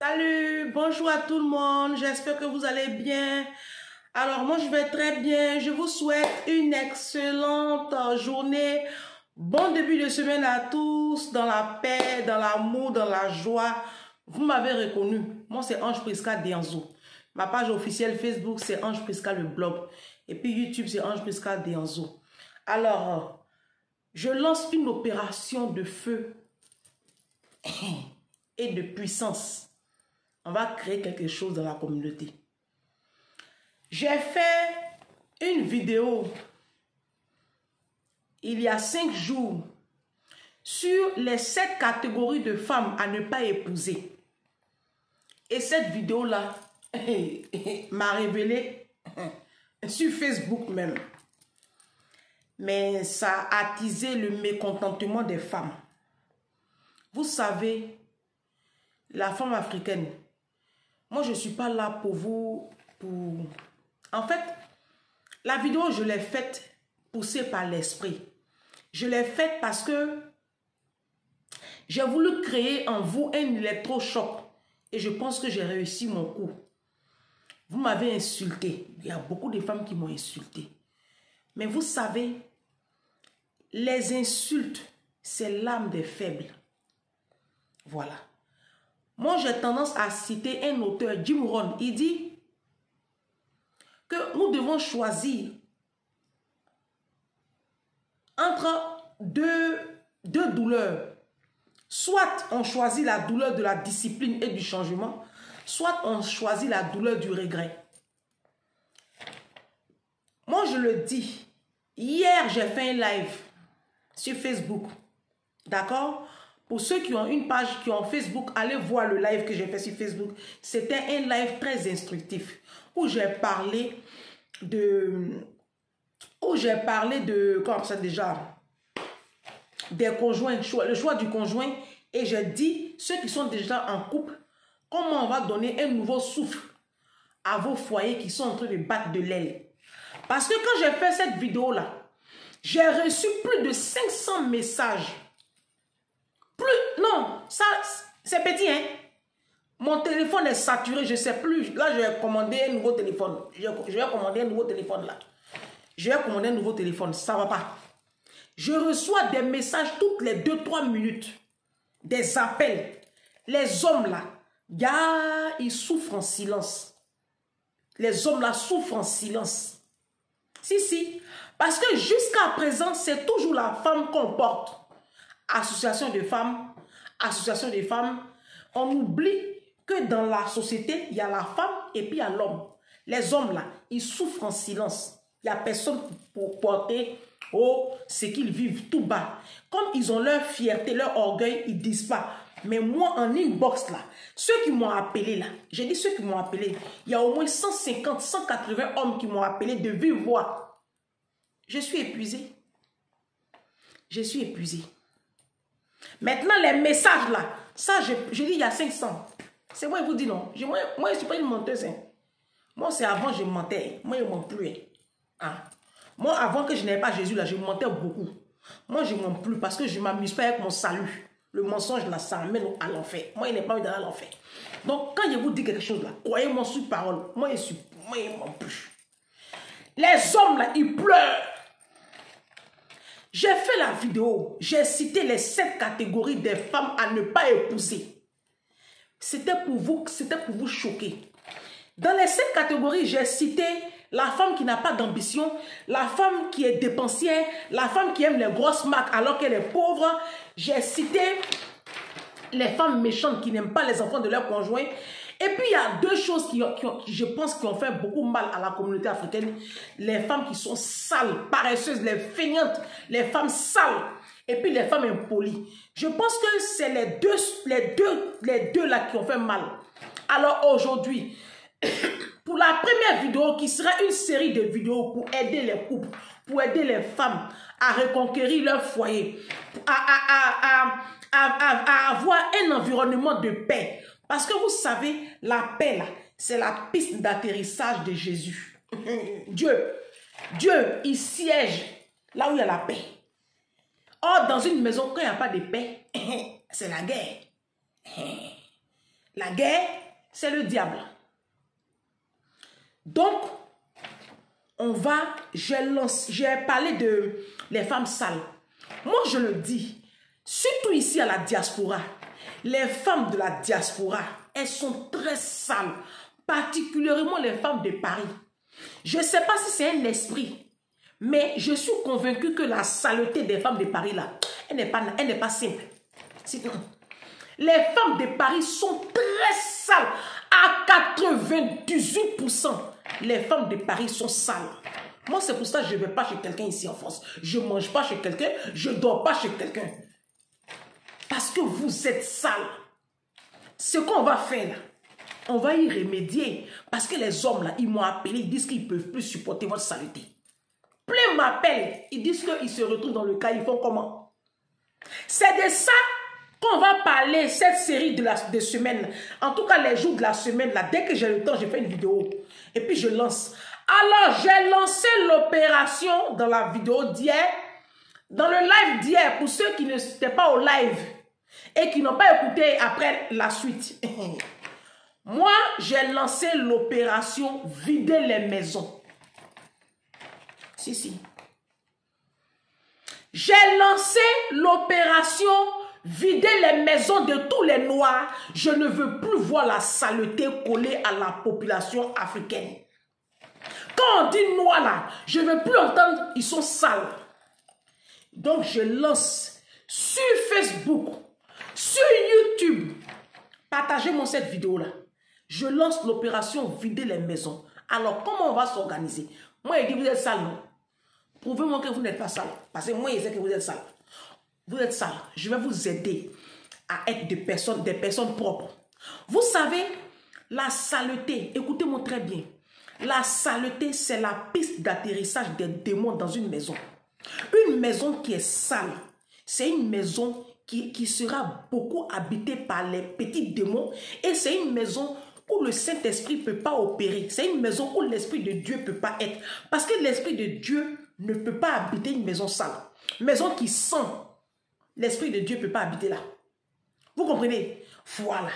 Salut, bonjour à tout le monde, j'espère que vous allez bien. Alors moi je vais très bien, je vous souhaite une excellente journée. Bon début de semaine à tous, dans la paix, dans l'amour, dans la joie. Vous m'avez reconnu, moi c'est Ange Prisca Dianzo. Ma page officielle Facebook c'est Ange Prisca le blog. Et puis YouTube c'est Ange Prisca Dianzo. Alors, je lance une opération de feu et de puissance. On va créer quelque chose dans la communauté. J'ai fait une vidéo il y a 5 jours sur les 7 catégories de femmes à ne pas épouser. Et cette vidéo-là m'a révélé sur Facebook même. Mais ça a attisé le mécontentement des femmes. Vous savez, la femme africaine, moi je ne suis pas là pour vous... En fait, la vidéo je l'ai faite poussée par l'esprit. Je l'ai faite parce que j'ai voulu créer en vous un électrochoc. Et je pense que j'ai réussi mon coup. Vous m'avez insulté. Il y a beaucoup de femmes qui m'ont insulté. Mais vous savez, les insultes, c'est l'âme des faibles. Voilà. Moi, j'ai tendance à citer un auteur, Jim Rohn. Il dit que nous devons choisir entre deux douleurs. Soit on choisit la douleur de la discipline et du changement, soit on choisit la douleur du regret. Moi, je le dis. Hier, j'ai fait un live sur Facebook. D'accord? Pour ceux qui ont une page, qui ont Facebook, allez voir le live que j'ai fait sur Facebook. C'était un live très instructif où j'ai parlé de... Comment ça déjà? Des conjoints, le choix du conjoint. Et j'ai dit, ceux qui sont déjà en couple, comment on va donner un nouveau souffle à vos foyers qui sont en train de battre de l'aile. Parce que quand j'ai fait cette vidéo-là, j'ai reçu plus de 500 messages. Non, ça, c'est petit, hein. Mon téléphone est saturé, je ne sais plus. Là, je vais commander un nouveau téléphone. Je vais commander un nouveau téléphone, là. Je vais commander un nouveau téléphone, ça ne va pas. Je reçois des messages toutes les 2-3 minutes. Des appels. Les hommes, là, ils souffrent en silence. Les hommes, là, souffrent en silence. Si. Parce que jusqu'à présent, c'est toujours la femme qu'on porte. Association de femmes, on oublie que dans la société, il y a la femme et puis il y a l'homme. Les hommes là, ils souffrent en silence. Il n'y a personne pour porter ce qu'ils vivent tout bas. Comme ils ont leur fierté, leur orgueil, ils ne disent pas. Mais moi, en inbox là, ceux qui m'ont appelé là, j'ai dit ceux qui m'ont appelé, il y a au moins 150, 180 hommes qui m'ont appelé de vive voix. Je suis épuisée. Je suis épuisée. Maintenant, les messages là, ça, je dis il y a 500. C'est moi qui vous dis non. Moi, je ne suis pas une menteuse. Hein. Moi, c'est avant, je mentais. Moi, je ne mens plus. Hein. Moi, avant que je n'avais pas Jésus là, je mentais beaucoup. Moi, je ne mens plus parce que je ne m'amuse pas avec mon salut. Le mensonge là, ça amène à l'enfer. Moi, il n'est pas envie d'aller à l'enfer. Donc, quand je vous dis quelque chose là, croyez-moi sur parole. Moi, je ne mens plus. Les hommes là, ils pleurent. J'ai fait la vidéo, j'ai cité les 7 catégories des femmes à ne pas épouser. C'était pour vous choquer. Dans les 7 catégories, j'ai cité la femme qui n'a pas d'ambition, la femme qui est dépensière, la femme qui aime les grosses marques alors qu'elle est pauvre. J'ai cité les femmes méchantes qui n'aiment pas les enfants de leur conjoint. Et puis, il y a 2 choses je pense, qui ont fait beaucoup mal à la communauté africaine. Les femmes qui sont sales, paresseuses, les feignantes, les femmes sales. Et puis, les femmes impolies. Je pense que c'est les deux là qui ont fait mal. Alors, aujourd'hui, pour la première vidéo, qui sera une série de vidéos pour aider les couples, pour aider les femmes à reconquérir leur foyer, à avoir un environnement de paix. Parce que vous savez, la paix, là, c'est la piste d'atterrissage de Jésus. Dieu, il siège là où il y a la paix. Or, dans une maison, quand il n'y a pas de paix, c'est la guerre. La guerre, c'est le diable. Donc, j'ai parlé de les femmes sales. Moi, je le dis, surtout ici à la diaspora, les femmes de la diaspora, elles sont très sales, particulièrement les femmes de Paris. Je ne sais pas si c'est un esprit, mais je suis convaincue que la saleté des femmes de Paris, là, elle n'est pas simple. Les femmes de Paris sont très sales. À 98%, les femmes de Paris sont sales. Moi, c'est pour ça que je ne vais pas chez quelqu'un ici en France. Je ne mange pas chez quelqu'un, je ne dors pas chez quelqu'un. Parce que vous êtes sales. Ce qu'on va faire là, on va y remédier. Parce que les hommes là, ils m'ont appelé, ils disent qu'ils ne peuvent plus supporter votre saleté. Plein m'appellent, ils disent qu'ils se retrouvent dans le cas, ils font comment? C'est de ça qu'on va parler cette série de semaine. En tout cas, les jours de la semaine, là, dès que j'ai le temps, je fais une vidéo. Et puis je lance. Alors, j'ai lancé l'opération dans la vidéo d'hier. Dans le live d'hier, pour ceux qui n'étaient pas au live et qui n'ont pas écouté après la suite. Moi, j'ai lancé l'opération vider les maisons. Si. J'ai lancé l'opération vider les maisons de tous les Noirs. Je ne veux plus voir la saleté collée à la population africaine. Quand on dit noir là, je ne veux plus entendre ils sont sales. Donc je lance sur Facebook, sur YouTube. Partagez-moi cette vidéo là. Je lance l'opération vider les maisons. Alors comment on va s'organiser? Moi je dis vous êtes sale, non? Prouvez-moi que vous n'êtes pas sale. Parce que moi je sais que vous êtes sale. Vous êtes sale. Je vais vous aider à être des personnes propres. Vous savez, la saleté, écoutez-moi très bien. La saleté, c'est la piste d'atterrissage des démons dans une maison. Une maison qui est sale, c'est une maison qui sera beaucoup habitée par les petits démons. Et c'est une maison où le Saint-Esprit ne peut pas opérer. C'est une maison où l'Esprit de Dieu ne peut pas être. Parce que l'Esprit de Dieu ne peut pas habiter une maison sale. Maison qui sent. L'Esprit de Dieu ne peut pas habiter là. Vous comprenez? Voilà.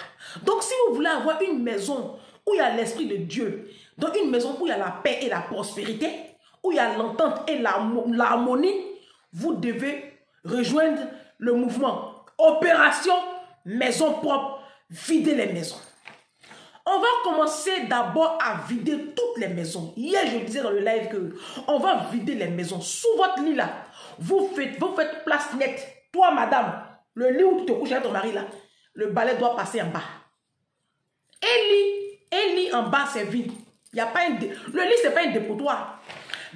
Donc si vous voulez avoir une maison où il y a l'Esprit de Dieu, donc une maison où il y a la paix et la prospérité, où il y a l'entente et l'harmonie, vous devez rejoindre le mouvement Opération Maison Propre, vider les maisons. On va commencer d'abord à vider toutes les maisons. Hier, je disais dans le live que on va vider les maisons. Sous votre lit là, vous faites place nette. Toi, madame, le lit où tu te couches avec ton mari là, le balai doit passer en bas. Un lit en bas, c'est vide. Il y a pas le lit, ce n'est pas un dépotoir.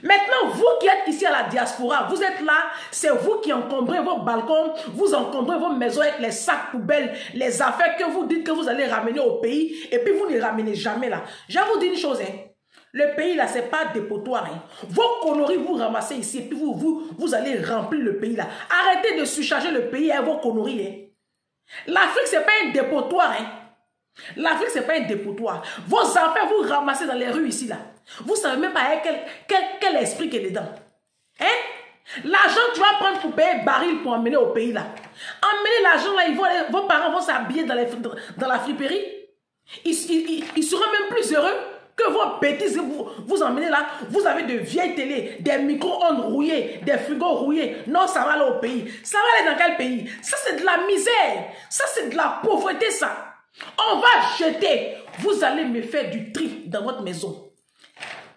Maintenant, vous qui êtes ici à la diaspora, vous êtes là, c'est vous qui encombrez vos balcons, vous encombrez vos maisons avec les sacs poubelles, les affaires que vous dites que vous allez ramener au pays, et puis vous ne les ramenez jamais là. Je vais vous dire une chose, hein. Le pays là, ce n'est pas dépotoir. Hein. Vos conneries, vous ramassez ici, et puis vous allez remplir le pays là. Arrêtez de surcharger le pays avec vos conneries. Hein. L'Afrique, ce n'est pas un dépotoir. Hein. L'Afrique, ce n'est pas un dépotoir. Vos affaires, vous ramassez dans les rues ici là. Vous ne savez même pas quel esprit qui est dedans. Hein? L'argent, tu vas prendre pour payer baril pour emmener au pays là. Emmener l'argent là, vos parents vont s'habiller dans la friperie. Ils seront même plus heureux que vos bêtises vous emmenez là. Vous avez de vieilles télé, des micro-ondes rouillés, des frigos rouillés. Non, ça va aller au pays. Ça va aller dans quel pays? Ça, c'est de la misère. Ça, c'est de la pauvreté, ça. On va jeter. Vous allez me faire du tri dans votre maison.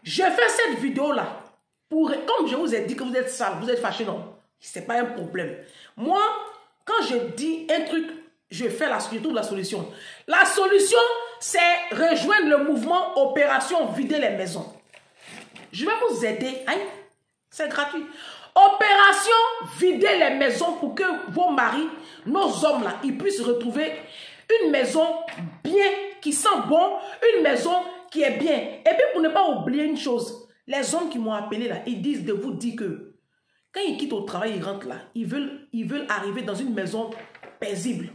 Je fais cette vidéo-là pour, comme je vous ai dit que vous êtes sale, vous êtes fâché, non. Ce n'est pas un problème. Moi, quand je dis un truc, je fais je trouve la solution. La solution, c'est rejoindre le mouvement Opération Vider les maisons. Je vais vous aider. Hein? C'est gratuit. Opération Vider les maisons pour que vos maris, nos hommes là, ils puissent retrouver une maison bien, qui sent bon, une maison qui est bien. Et puis pour ne pas oublier une chose, les hommes qui m'ont appelé là, ils disent de vous dire que quand ils quittent au travail, ils rentrent là, ils veulent arriver dans une maison paisible.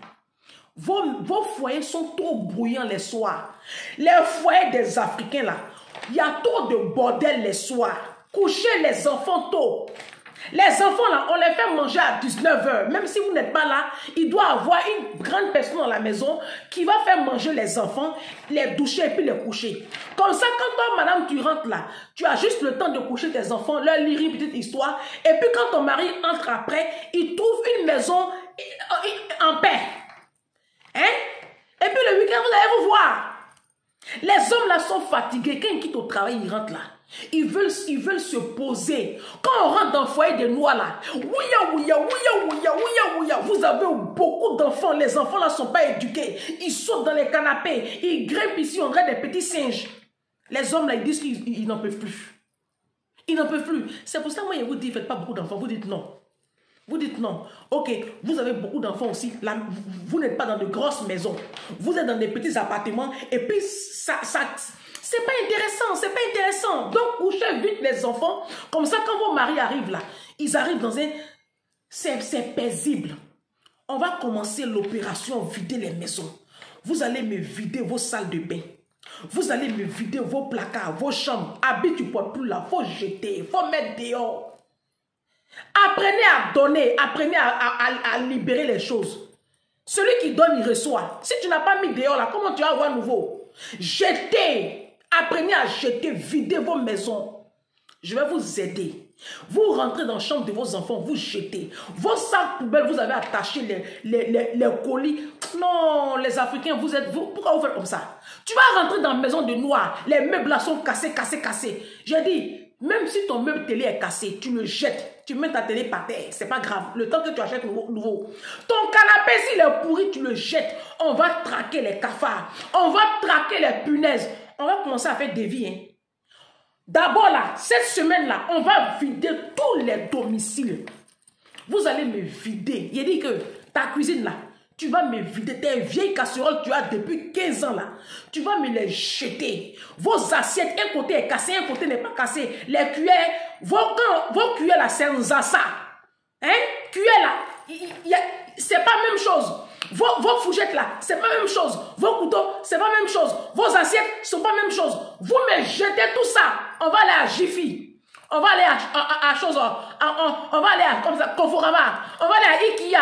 Vos foyers sont trop bruyants les soirs. Les foyers des Africains là, il y a trop de bordel les soirs. Couchez les enfants tôt. Les enfants, là, on les fait manger à 19h. Même si vous n'êtes pas là, il doit avoir une grande personne dans la maison qui va faire manger les enfants, les doucher et puis les coucher. Comme ça, quand toi, madame, tu rentres là, tu as juste le temps de coucher tes enfants, leur lire une petite histoire. Et puis quand ton mari entre après, il trouve une maison en paix. Hein? Et puis le week-end, vous allez vous voir. Les hommes là sont fatigués. Quand ils quittent au travail, ils rentrent là. Ils veulent se poser. Quand on rentre dans le foyer des noirs là, vous avez beaucoup d'enfants. Les enfants là ne sont pas éduqués. Ils sautent dans les canapés. Ils grimpent ici, on dirait des petits singes. Les hommes là, ils disent qu'ils n'en peuvent plus. Ils n'en peuvent plus. C'est pour ça que moi, je vous dis, faites pas beaucoup d'enfants. Vous dites non. Vous dites non. Ok, vous avez beaucoup d'enfants aussi. Là, vous n'êtes pas dans de grosses maisons. Vous êtes dans des petits appartements. Et puis, c'est pas intéressant. C'est pas intéressant. Donc, couchez vite les enfants. Comme ça, quand vos maris arrivent là, ils arrivent dans un... C'est paisible. On va commencer l'opération vider les maisons. Vous allez me vider vos salles de bain. Vous allez me vider vos placards, vos chambres. Habits, tu ne portes plus là. Il faut jeter. Il faut mettre dehors. Apprenez à donner, apprenez à libérer les choses. Celui qui donne, il reçoit. Si tu n'as pas mis dehors là, comment tu vas avoir nouveau? Jetez, apprenez à jeter, videz vos maisons. Je vais vous aider. Vous rentrez dans la chambre de vos enfants, vous jetez. Vos sacs poubelles, vous avez attaché les colis. Non, les Africains, pourquoi vous faites comme ça? Tu vas rentrer dans la maison de noirs, les meubles là sont cassés. J'ai dit, même si ton meuble télé est cassé, tu le jettes. Tu mets ta télé par terre, c'est pas grave. Le temps que tu achètes nouveau. Ton canapé, s'il est pourri, tu le jettes. On va traquer les cafards. On va traquer les punaises. On va commencer à faire des vies. Hein. D'abord là, cette semaine-là, on va vider tous les domiciles. Vous allez me vider. Il dit que ta cuisine là, tu vas me vider. Tes vieilles casseroles que tu as depuis 15 ans là, tu vas me les jeter. Vos assiettes, un côté est cassé, un côté n'est pas cassé. Les cuillères, vos cuillères là, c'est un zassa. Hein? Cuillères là, c'est pas la même chose. Vos fourchettes là, c'est pas la même chose. Vos couteaux, c'est pas la même chose. Vos assiettes, sont pas la même chose. Vous me jetez tout ça. On va aller à Jiffy. On va aller à chose. On va aller à comme ça, Conforama. On va aller à Ikea.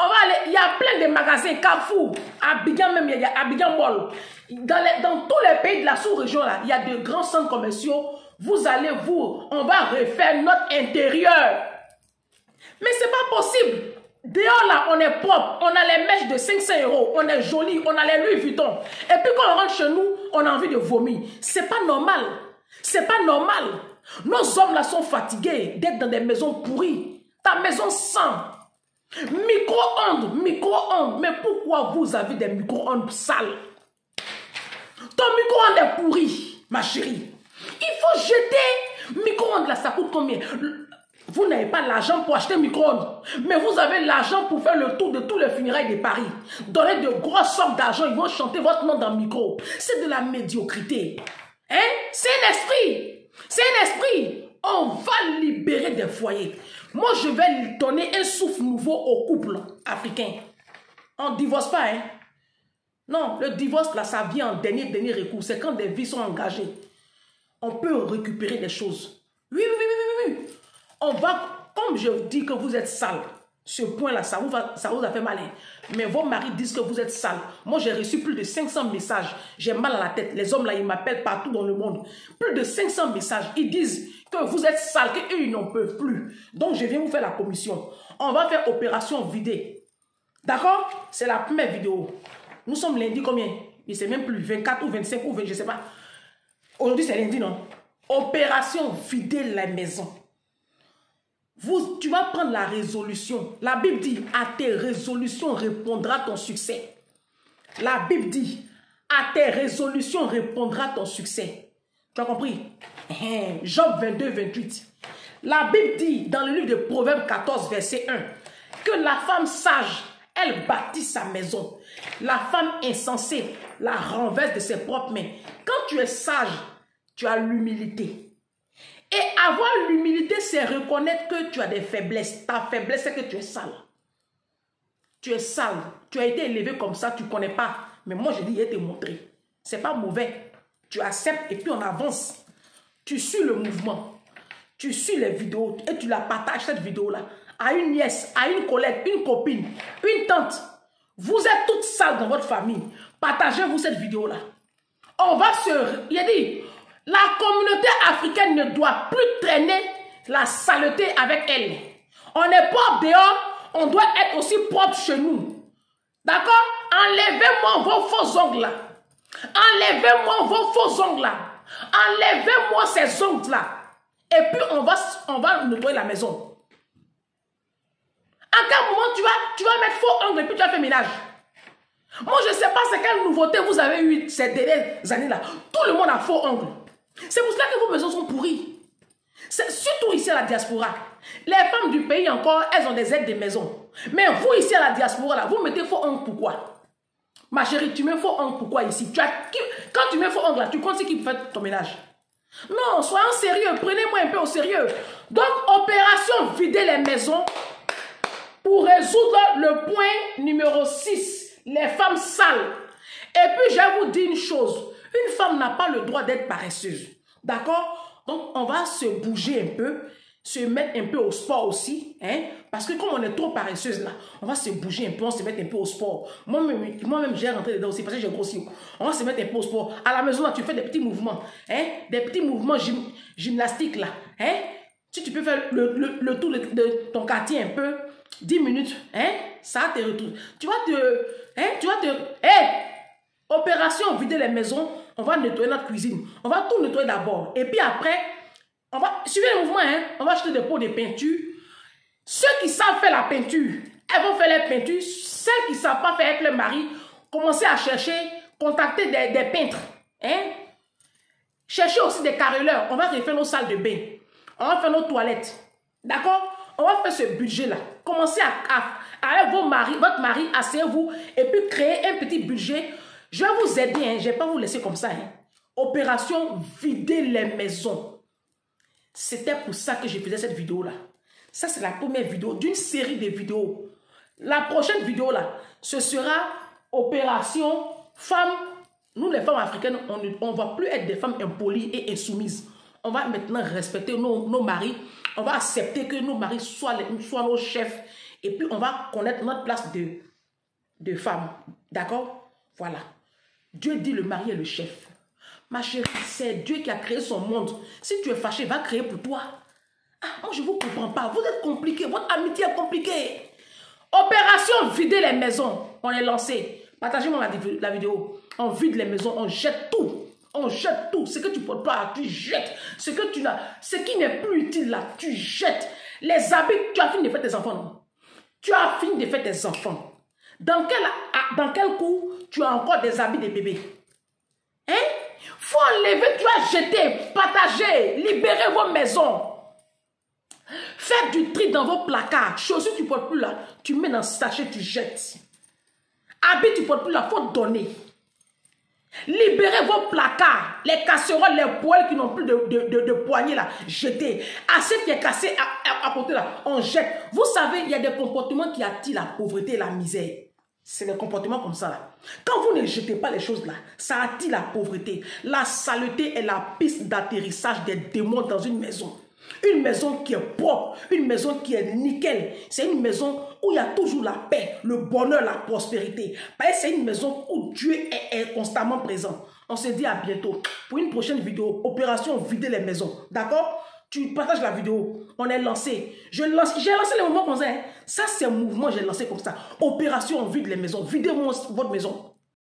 On va aller, il y a plein de magasins, Carrefour, Abidjan même, il y a Abidjan Mall. Dans tous les pays de la sous-région là, il y a de grands centres commerciaux. On va refaire notre intérieur. Mais c'est pas possible. Dehors là, on est propre, on a les mèches de 500 €, on est joli, on a les Louis Vuitton. Et puis quand on rentre chez nous, on a envie de vomir. C'est pas normal. C'est pas normal. Nos hommes là sont fatigués d'être dans des maisons pourries. Ta maison sent. Micro-ondes. Mais pourquoi vous avez des micro-ondes sales? Ton micro-ondes est pourri, ma chérie. Il faut jeter. Micro-ondes là, ça coûte combien? Vous n'avez pas l'argent pour acheter un micro-ondes, mais vous avez l'argent pour faire le tour de tous les funérailles de Paris. Donner de grosses sommes d'argent, ils vont chanter votre nom dans le micro. C'est de la médiocrité. Hein? C'est un esprit. C'est un esprit. On va libérer des foyers. Moi, je vais donner un souffle nouveau au couple africain. On ne divorce pas, hein? Non, le divorce, là, ça vient en dernier recours. C'est quand des vies sont engagées. On peut récupérer des choses. Oui. On va, comme je dis que vous êtes sale, ce point-là, ça vous a fait mal. Mais vos maris disent que vous êtes sale. Moi, j'ai reçu plus de 500 messages. J'ai mal à la tête. Les hommes, là, ils m'appellent partout dans le monde. Plus de 500 messages. Ils disent que vous êtes sale, qu'eux, ils n'en peuvent plus. Donc, je viens vous faire la commission. On va faire opération vidée. D'accord? C'est la première vidéo. Nous sommes lundi combien? Je ne sais même plus. 24 ou 25 ou 20, je ne sais pas. Aujourd'hui, c'est lundi, non? Opération vider la maison. Tu vas prendre la résolution. La Bible dit, à tes résolutions répondra ton succès. La Bible dit, à tes résolutions répondra ton succès. Tu as compris? Job 22, 28. La Bible dit, dans le livre de Proverbes 14, verset 1, que la femme sage, elle bâtit sa maison. La femme insensée la renverse de ses propres mains. Quand tu es sage, tu as l'humilité. Et avoir l'humilité, c'est reconnaître que tu as des faiblesses. Ta faiblesse, c'est que tu es sale. Tu es sale. Tu as été élevé comme ça, tu ne connais pas. Mais moi, je dis, il est te montrer. Ce n'est pas mauvais. Tu acceptes et puis on avance. Tu suis le mouvement. tu suis les vidéos et tu la partages cette vidéo-là à une nièce, à une collègue, une copine, une tante. Vous êtes toutes sales dans votre famille. Partagez-vous cette vidéo-là. On va se... Il a dit, la communauté africaine ne doit plus traîner la saleté avec elle. On est propre dehors, on doit être aussi propre chez nous. D'accord? Enlevez-moi vos faux ongles là. Enlevez-moi vos faux ongles là. Enlevez-moi ces ongles là. Et puis on va nettoyer la maison. À quel moment tu vas mettre faux ongles et puis tu vas faire ménage? Moi je ne sais pas c'est quelle nouveauté vous avez eu ces dernières années là. Tout le monde a faux ongles. C'est pour cela que vos maisons sont pourries. Surtout ici à la diaspora. Les femmes du pays encore, elles ont des aides de maison. Mais vous ici à la diaspora là, vous mettez faux ongles pourquoi? Ma chérie, tu mets faux ongles pourquoi ici? Quand tu mets faux ongles là, tu comptes qui fait ton ménage? Non, soyons sérieux, prenez-moi un peu au sérieux. Donc, opération vider les maisons pour résoudre le point numéro 6, les femmes sales. Et puis, je vais vous dire une chose, une femme n'a pas le droit d'être paresseuse. D'accord? Donc, on va se bouger un peu, se mettre un peu au sport aussi, hein? Parce que comme on est trop paresseuse là, on va se bouger un peu, on se mettre un peu au sport. Moi-même j'ai rentré dedans aussi parce que j'ai grossi. On va se mettre un peu au sport. À la maison là, tu fais des petits mouvements, hein? Des petits mouvements gymnastiques là, hein? Si tu peux faire le tour de ton quartier un peu, 10 minutes, hein? Ça te retrouve. Tu vas opération vider les maisons, on va nettoyer notre cuisine. On va tout nettoyer d'abord. Et puis après, on va suivre le mouvement, hein? On va acheter des pots de peinture. Ceux qui savent faire la peinture, elles vont faire la peinture. Celles qui ne savent pas faire avec leur mari, commencer à chercher, contacter des peintres. Hein? Chercher aussi des carreleurs. On va refaire nos salles de bain. On va faire nos toilettes. D'accord? On va faire ce budget-là. Commencez avec votre mari, asseyez-vous et puis créer un petit budget. Je vais vous aider, hein? Je ne vais pas vous laisser comme ça. Hein? Opération vider les maisons. C'était pour ça que je faisais cette vidéo-là. Ça, c'est la première vidéo d'une série de vidéos. La prochaine vidéo, là, ce sera opération femmes. Nous, les femmes africaines, on ne va plus être des femmes impolies et insoumises. On va maintenant respecter nos maris. On va accepter que nos maris soient nos chefs. Et puis, on va connaître notre place de femme. D'accord? Voilà. Dieu dit le mari est le chef. Ma chérie, c'est Dieu qui a créé son monde. Si tu es fâché, va créer pour toi. Ah, moi, je ne vous comprends pas. Vous êtes compliqué. Votre amitié est compliquée. Opération vider les maisons. On est lancé. Partagez-moi la vidéo. On vide les maisons. On jette tout. On jette tout. Ce que tu ne portes pas, tu jettes. Ce qui n'est plus utile là, tu jettes. Les habits, tu as fini de faire tes enfants, non? Tu as fini de faire tes enfants. Dans quel coup tu as encore des habits de bébé? Hein? Faut enlever, tu as jeté, partager, libérer vos maisons. Faites du tri dans vos placards. Chaussures, tu ne portes plus là. Tu mets dans le sachet, tu jettes. Habits, tu ne portes plus là. Il faut donner. Libérez vos placards. Les casseroles, les poêles qui n'ont plus de poignées là. Jetez. Assiette qui est cassée à côté là. On jette. Vous savez, il y a des comportements qui attirent la pauvreté et la misère. C'est des comportements comme ça là. Quand vous ne jetez pas les choses là, ça attire la pauvreté. La saleté est la piste d'atterrissage des démons dans une maison. Une maison qui est propre, une maison qui est nickel. C'est une maison où il y a toujours la paix, le bonheur, la prospérité. C'est une maison où Dieu est constamment présent. On se dit à bientôt pour une prochaine vidéo. Opération vider les maisons. D'accord? Tu partages la vidéo. On est lancé. J'ai lancé les mouvements comme ça. Hein. Ça, c'est un mouvement, j'ai lancé comme ça. Opération vide les maisons. Videz votre maison.